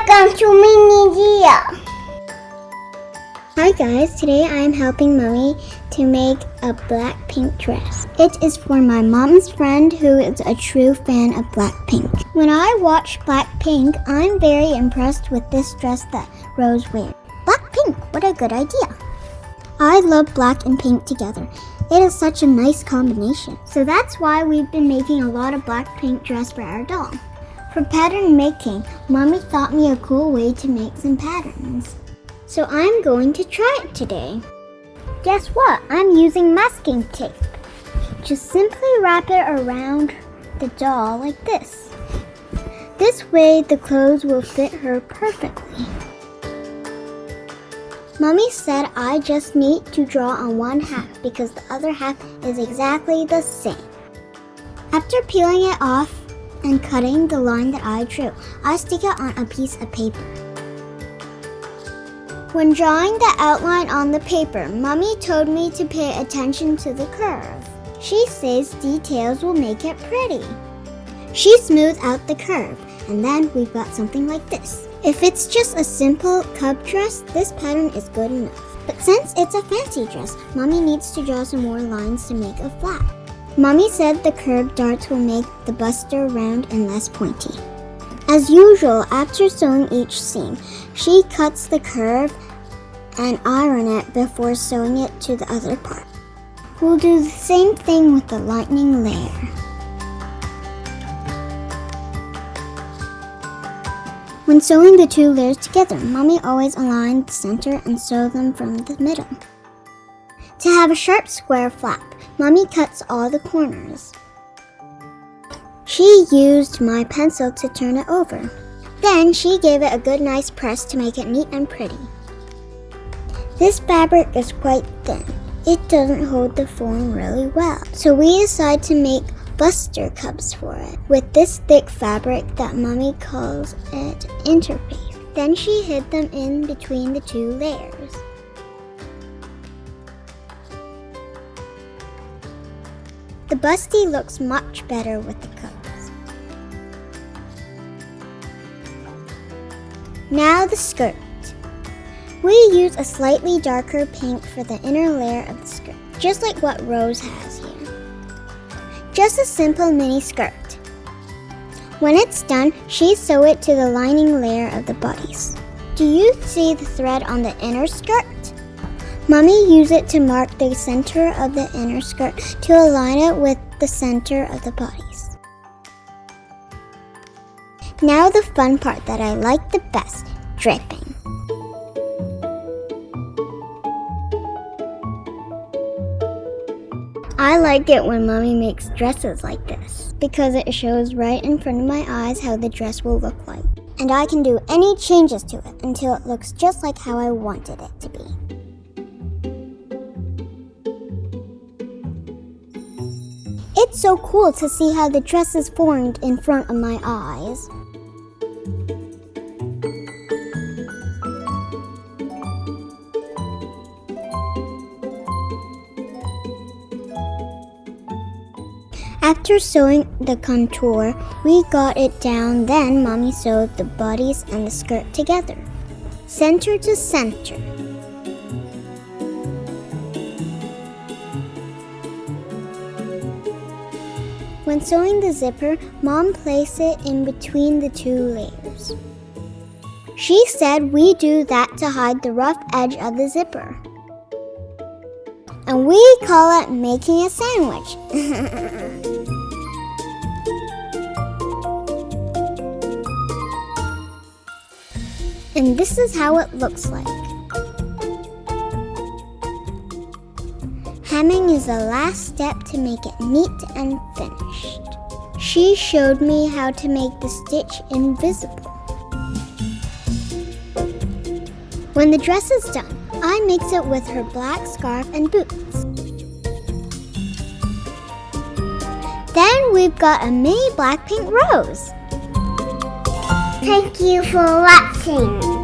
Welcome to Mini. Hi guys, today I'm helping Mommy to make a Blackpink dress. It is for my mom's friend who is a true fan of Blackpink. When I watch Blackpink, I'm very impressed with this dress that Rose wears. Blackpink, what a good idea. I love black and pink together. It is such a nice combination. So that's why we've been making a lot of Blackpink dress for our doll. For pattern making, Mommy thought me a cool way to make some patterns. So I'm going to try it today. Guess what? I'm using masking tape. Just simply wrap it around the doll like this. This way the clothes will fit her perfectly. Mommy said I just need to draw on one half because the other half is exactly the same. After peeling it off and cutting the line that I drew, I stick it on a piece of paper. When drawing the outline on the paper, Mommy told me to pay attention to the curve. She says details will make it pretty. She smoothed out the curve, and then we've got something like this. If it's just a simple cup dress, this pattern is good enough. But since it's a fancy dress, Mommy needs to draw some more lines to make a flap. Mommy said the curved darts will make the buster round and less pointy. As usual, after sewing each seam, she cuts the curve and iron it before sewing it to the other part. We'll do the same thing with the lining layer. When sewing the two layers together, Mommy always aligns the center and sew them from the middle. To have a sharp square flap, Mommy cuts all the corners. She used my pencil to turn it over. Then she gave it a good nice press to make it neat and pretty. This fabric is quite thin. It doesn't hold the form really well. So we decided to make buster cups for it with this thick fabric that Mommy calls it interface. Then she hid them in between the two layers. The busty looks much better with the cups. Now the skirt. We use a slightly darker pink for the inner layer of the skirt, just like what Rose has here. Just a simple mini skirt. When it's done, she sews it to the lining layer of the bodice. Do you see the thread on the inner skirt? Mommy used it to mark the center of the inner skirt to align it with the center of the bodice. Now the fun part that I like the best, draping. I like it when Mommy makes dresses like this because it shows right in front of my eyes how the dress will look like. And I can do any changes to it until it looks just like how I wanted it to be. It's so cool to see how the dress is formed in front of my eyes. After sewing the contour, we got it down, then Mommy sewed the bodice and the skirt together, center to center. When sewing the zipper, Mom placed it in between the two layers. She said we do that to hide the rough edge of the zipper. And we call it making a sandwich. And this is how it looks like. Hemming is the last step to make it neat and finished. She showed me how to make the stitch invisible. When the dress is done, I mix it with her black scarf and boots. Then we've got a mini Blackpink rose. Thank you for watching.